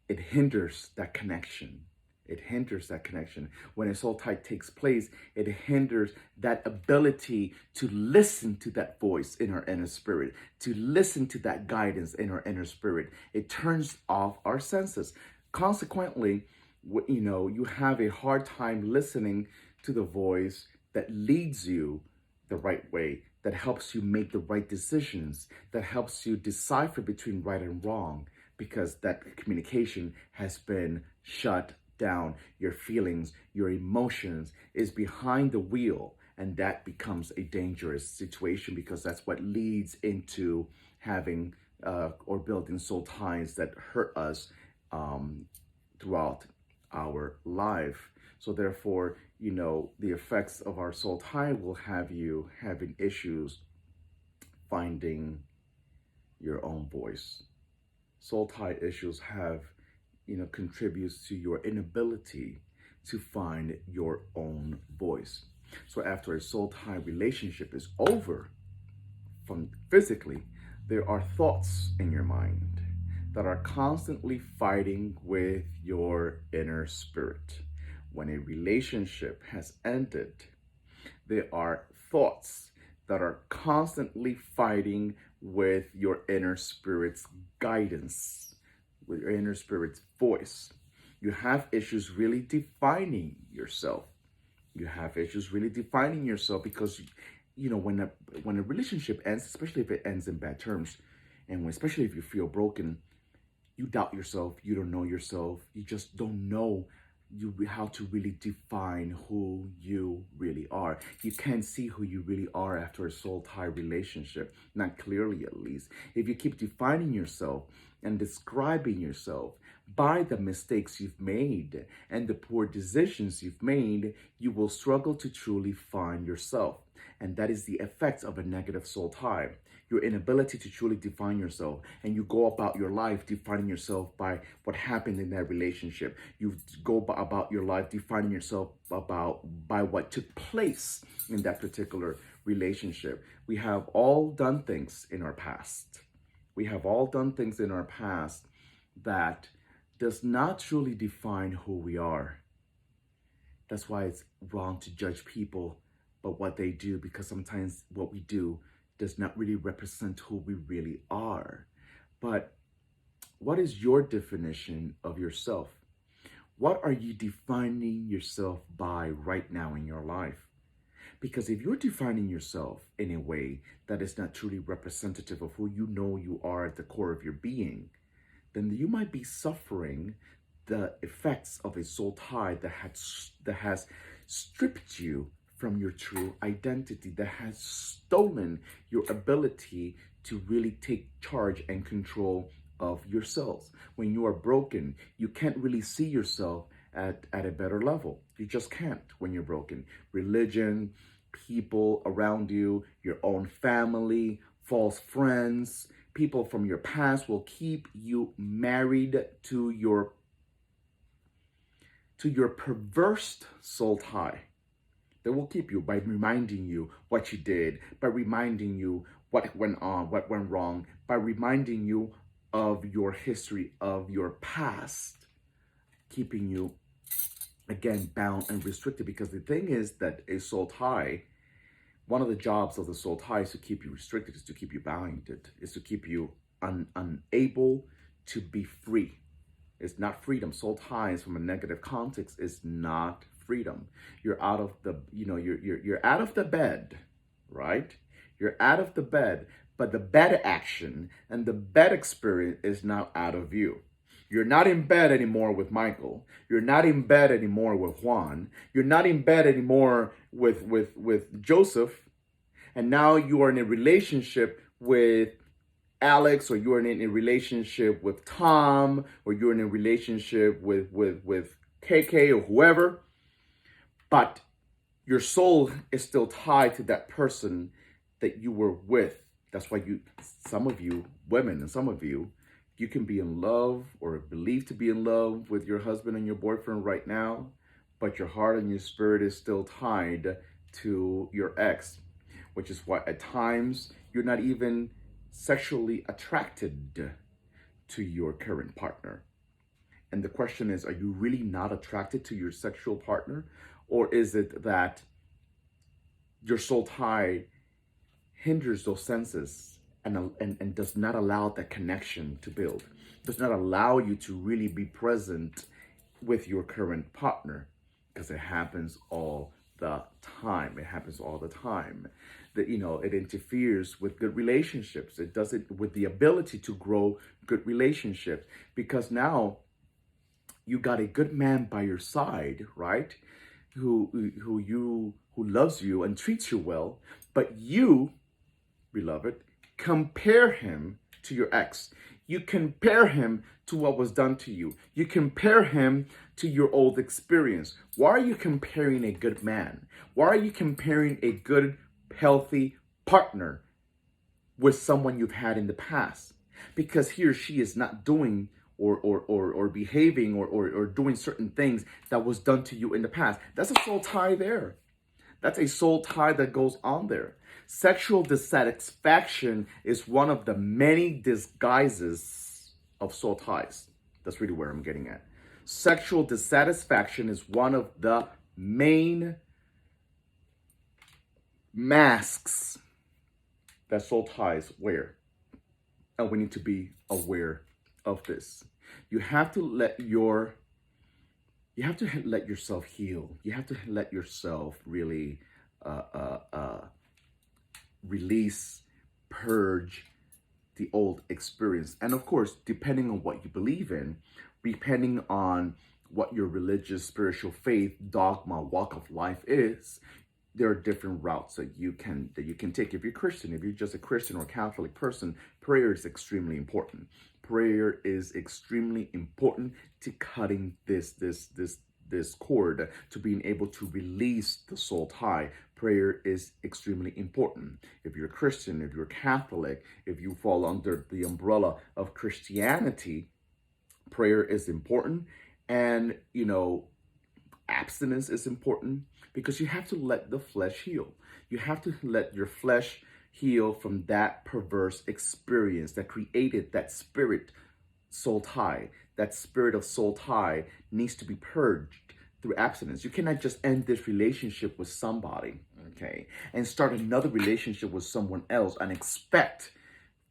it hinders that connection. It hinders that connection. When a soul tie takes place, it hinders that ability to listen to that voice in our inner spirit, to listen to that guidance in our inner spirit. It turns off our senses. Consequently, you have a hard time listening to the voice that leads you the right way, that helps you make the right decisions, that helps you decipher between right and wrong, because that communication has been shut down. Your feelings, your emotions is behind the wheel, and that becomes a dangerous situation, because that's what leads into having or building soul ties that hurt us throughout our life. So therefore, the effects of our soul tie will have you having issues finding your own voice. Soul tie issues contributes to your inability to find your own voice. So after a soul tie relationship is over, from physically, there are thoughts in your mind that are constantly fighting with your inner spirit. When a relationship has ended, there are thoughts that are constantly fighting with your inner spirit's guidance, with your inner spirit's voice. You have issues really defining yourself. You have issues really defining yourself because, when a relationship ends, especially if it ends in bad terms, and especially if you feel broken, you doubt yourself. You don't know yourself. You just don't know how to really define who you really are. You can't see who you really are after a soul tie relationship, not clearly at least. If you keep defining yourself and describing yourself by the mistakes you've made and the poor decisions you've made, you will struggle to truly find yourself. And that is the effects of a negative soul tie. Your inability to truly define yourself, and you go about your life defining yourself by what happened in that relationship. You go about your life defining yourself by what took place in that particular relationship. We have all done things in our past. We have all done things in our past that does not truly define who we are. That's why it's wrong to judge people but what they do, because sometimes what we do does not really represent who we really are. But what is your definition of yourself? What are you defining yourself by right now in your life? Because if you're defining yourself in a way that is not truly representative of who you know you are at the core of your being, then you might be suffering the effects of a soul tie that has stripped you from your true identity, that has stolen your ability to really take charge and control of yourselves. When you are broken, you can't really see yourself at a better level. You just can't when you're broken. Religion, people around you, your own family, false friends, people from your past will keep you married to your perverse soul tie. They will keep you by reminding you what you did, by reminding you what went on, what went wrong, by reminding you of your history, of your past, keeping you, again, bound and restricted. Because the thing is that a soul tie, one of the jobs of the soul tie is to keep you restricted, is to keep you bounded, is to keep you unable to be free. It's not freedom. Soul ties from a negative context is not freedom. You're out of the, you're out of the bed, right? You're out of the bed, but the bed action and the bed experience is now out of you. You're not in bed anymore with Michael. You're not in bed anymore with Juan. You're not in bed anymore with Joseph. And now you are in a relationship with Alex, or you're in a relationship with Tom, or you're in a relationship with KK or whoever. But your soul is still tied to that person that you were with. That's why some of you women and some of you can be in love or believe to be in love with your husband and your boyfriend right now, but your heart and your spirit is still tied to your ex, which is why at times you're not even sexually attracted to your current partner. And the question is, are you really not attracted to your sexual partner? Or is it that your soul tie hinders those senses and does not allow that connection to build, does not allow you to really be present with your current partner? Because it happens all the time. It happens all the time. That, it interferes with good relationships. It does it with the ability to grow good relationships, because now you got a good man by your side, right? Who loves you and treats you well, but you, beloved, compare him to your ex. You compare him to what was done to you. You compare him to your old experience. Why are you comparing a good man? Why are you comparing a good, healthy partner with someone you've had in the past? Because he or she is not doing or behaving or doing certain things that was done to you in the past. That's a soul tie there. That's a soul tie that goes on there. Sexual dissatisfaction is one of the many disguises of soul ties. That's really where I'm getting at. Sexual dissatisfaction is one of the main masks that soul ties wear. And we need to be aware of this. You have to let yourself heal. You have to let yourself really release, purge the old experience. And of course, depending on what you believe in, depending on what your religious, spiritual faith, dogma, walk of life is, there are different routes that you can take. If you're Christian, if you're just a Christian or Catholic person, prayer is extremely important. Prayer is extremely important to cutting this cord, to being able to release the soul tie. Prayer is extremely important. If you're Christian, if you're Catholic, if you fall under the umbrella of Christianity, prayer is important. And, abstinence is important, because you have to let the flesh heal. You have to let your flesh heal from that perverse experience that created that spirit soul tie. That spirit of soul tie needs to be purged through abstinence. You cannot just end this relationship with somebody, okay, and start another relationship with someone else and expect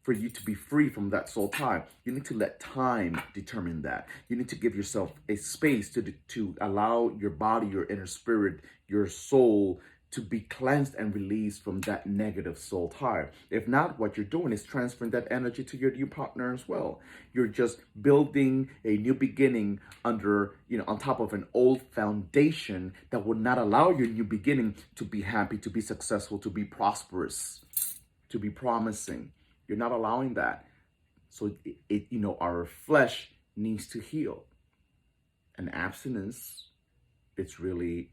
for you to be free from that soul tie. You need to let time determine that. You need to give yourself a space to allow your body, your inner spirit, your soul to be cleansed and released from that negative soul tie. If not, what you're doing is transferring that energy to your new partner as well. You're just building a new beginning under, on top of an old foundation that would not allow your new beginning to be happy, to be successful, to be prosperous, to be promising. You're not allowing that. So our flesh needs to heal. And abstinence, it's really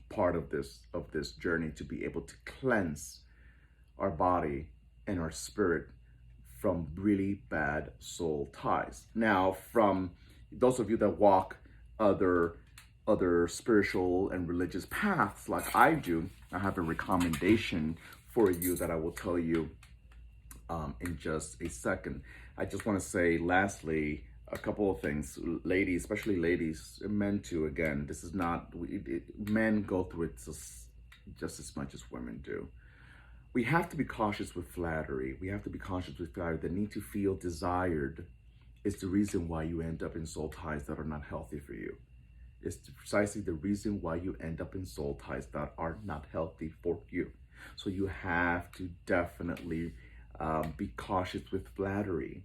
part of this journey, to be able to cleanse our body and our spirit from really bad soul ties. Now, from those of you that walk other spiritual and religious paths like I do, I have a recommendation for you that I will tell you in just a second. I just want to say, lastly, a couple of things. Ladies, especially ladies, and men too, again, this is not, men go through it just as much as women do. We have to be cautious with flattery. We have to be cautious with flattery. The need to feel desired is the reason why you end up in soul ties that are not healthy for you. It's precisely the reason why you end up in soul ties that are not healthy for you. So you have to definitely be cautious with flattery,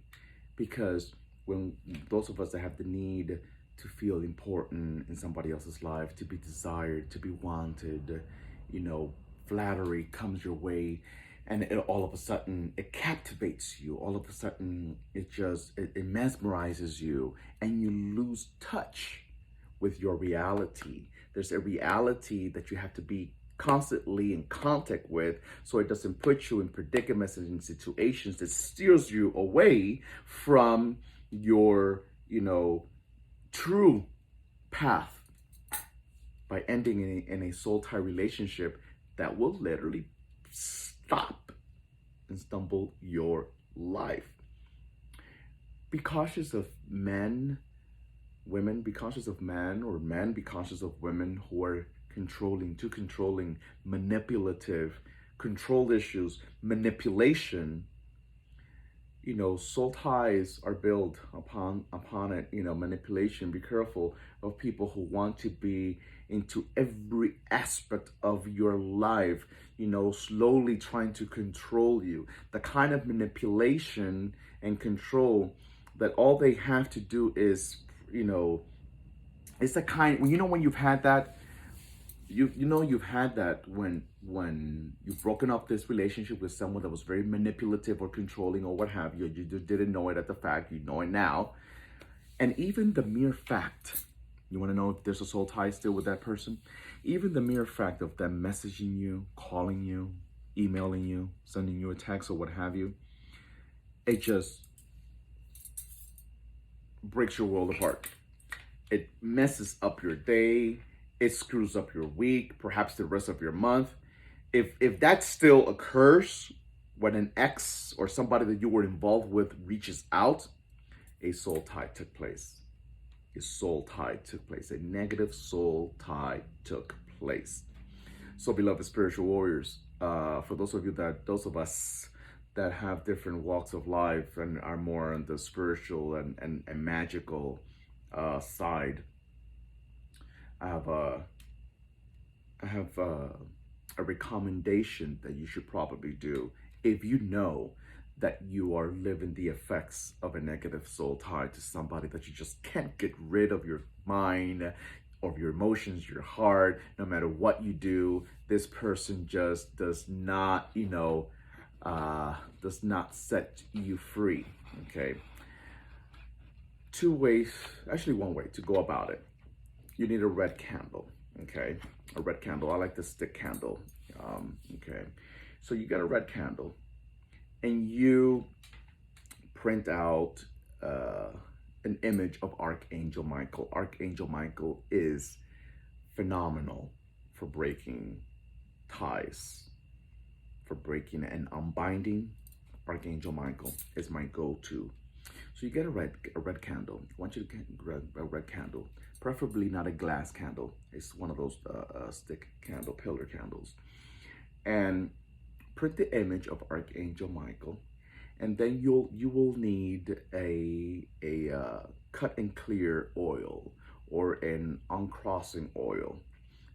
because when those of us that have the need to feel important in somebody else's life, to be desired, to be wanted, flattery comes your way, and all of a sudden it captivates you. All of a sudden it mesmerizes you, and you lose touch with your reality, There's a reality that you have to be constantly in contact with, so it doesn't put you in predicaments and in situations that steers you away from your, true path, by ending in a soul tie relationship that will literally stop and stumble your life. Be cautious of men, women, be cautious of men, or men, be cautious of women who are controlling, too controlling, manipulative, control issues, manipulation. Soul ties are built upon it. Manipulation. Be careful of people who want to be into every aspect of your life, slowly trying to control you. The kind of manipulation and control that all they have to do is, it's the kind, when you've had that, you've had that when you've broken up this relationship with someone that was very manipulative or controlling or what have you. You just didn't know it at the fact. You know it now. And even the mere fact, you want to know if there's a soul tie still with that person? Even the mere fact of them messaging you, calling you, emailing you, sending you a text or what have you, it just breaks your world apart. It messes up your day. It screws up your week, perhaps the rest of your month. If that still occurs when an ex or somebody that you were involved with reaches out, a soul tie took place. A soul tie took place. A negative soul tie took place. So, beloved spiritual warriors, for those of us that have different walks of life and are more on the spiritual and magical side, I have a recommendation that you should probably do if you know that you are living the effects of a negative soul tie to somebody that you just can't get rid of your mind, of your emotions, your heart. No matter what you do, this person just does not, does not set you free. Okay. Two ways, actually one way to go about it. You need a red candle. Okay, a red candle. I like the stick candle. Okay, so you get a red candle, and you print out an image of Archangel Michael. Archangel Michael is phenomenal for breaking ties, for breaking and unbinding. Archangel Michael is my go-to. So you get a red candle. I want you to get a red candle, preferably not a glass candle. It's one of those stick candle, pillar candles. And print the image of Archangel Michael, and then you will need a cut and clear oil or an uncrossing oil.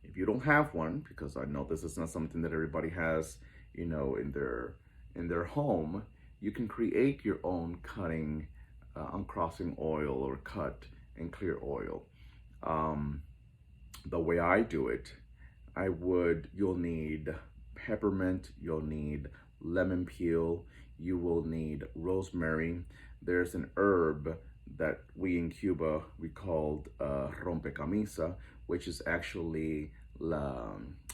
If you don't have one, because I know this is not something that everybody has, in their home, you can create your own cutting, uncrossing oil or cut and clear oil. The way I do it, you'll need peppermint, you'll need lemon peel, you will need rosemary. There's an herb that we in Cuba, we called rompecamisa, which is actually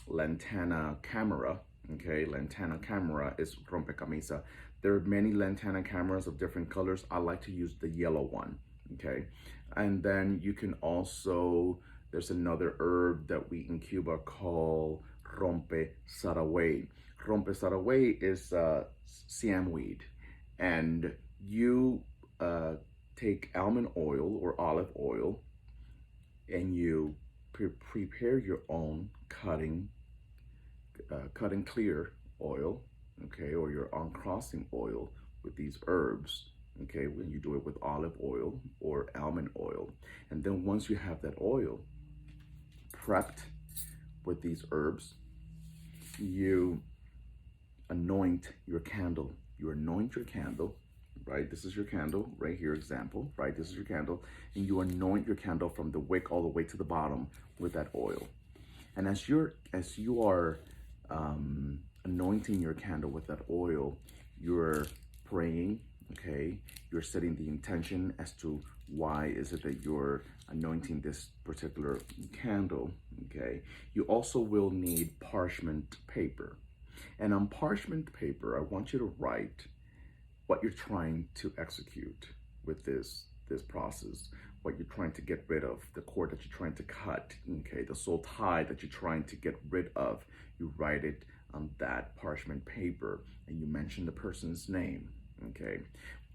lantana camera. Okay, lantana camera is rompecamisa. There are many lantana cameras of different colors. I like to use the yellow one. Okay, and then you can also, there's another herb that we in Cuba call rompe saraway. Rompe saraway is siam weed, and you take almond oil or olive oil, and you prepare your own cut and clear oil, okay, or your uncrossing oil with these herbs. Okay, when you do it with olive oil or almond oil. And then once you have that oil prepped with these herbs, you anoint your candle. You anoint your candle, right? This is your candle right here, example, right? This is your candle. And you anoint your candle from the wick all the way to the bottom with that oil. And as you are anointing your candle with that oil, you're praying, okay? You're setting the intention as to why is it that you're anointing this particular candle, okay? You also will need parchment paper. And on parchment paper, I want you to write what you're trying to execute with this process, what you're trying to get rid of, the cord that you're trying to cut, okay, the soul tie that you're trying to get rid of. You write it on that parchment paper and you mention the person's name, okay?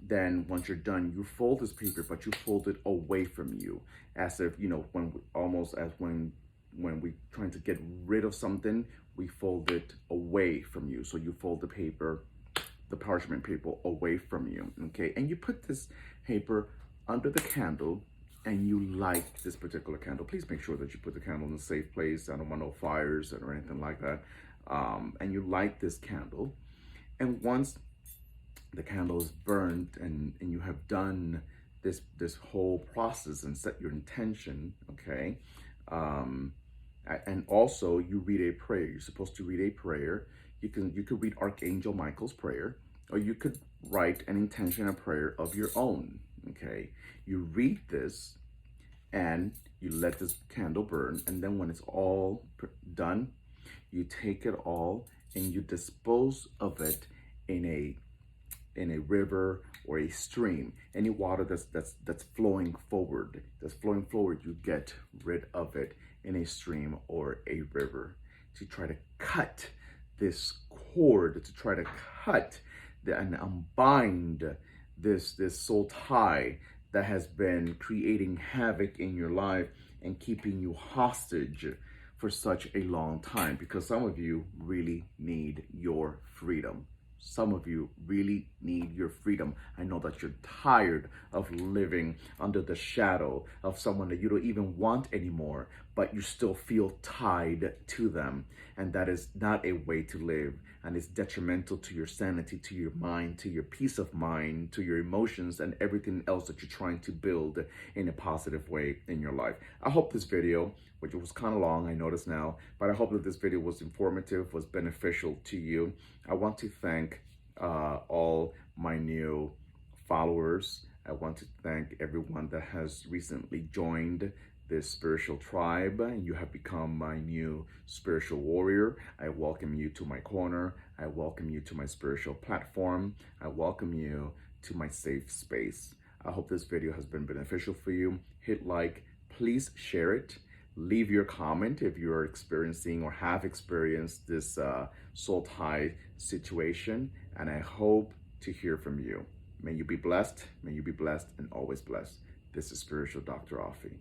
Then once you're done, you fold this paper, but you fold it away from you, as if, you know, when almost as when we trying to get rid of something, we fold it away from you. So you fold the parchment paper away from you, okay? And you put this paper under the candle and you light this particular candle. Please make sure that you put the candle in a safe place. I don't want no fires or anything like that. And you light this candle. And once the candle is burned and you have done this whole process and set your intention, okay? And also you read a prayer. You're supposed to read a prayer. You could read Archangel Michael's prayer, or you could write an intention, a prayer of your own, okay? You read this and you let this candle burn, and then when it's all done, you take it all and you dispose of it in a river or a stream. Any water that's flowing forward, you get rid of it in a stream or a river. To try to cut this cord, to try to cut and unbind this soul tie that has been creating havoc in your life and keeping you hostage for such a long time, because some of you really need your freedom. Some of you really need your freedom. I know that you're tired of living under the shadow of someone that you don't even want anymore, but you still feel tied to them. And that is not a way to live. And it's detrimental to your sanity, to your mind, to your peace of mind, to your emotions, and everything else that you're trying to build in a positive way in your life. I hope this video, which was kind of long, I notice now, but I hope that this video was informative, was beneficial to you. I want to thank all my new followers. I want to thank everyone that has recently joined this spiritual tribe and you have become my new spiritual warrior. I welcome you to my corner. I welcome you to my spiritual platform. I welcome you to my safe space. I hope this video has been beneficial for you. Hit like, please share it. Leave your comment if you're experiencing or have experienced this soul tie situation, and I hope to hear from you. May you be blessed, and always blessed. This is Spiritual Dr. Afi.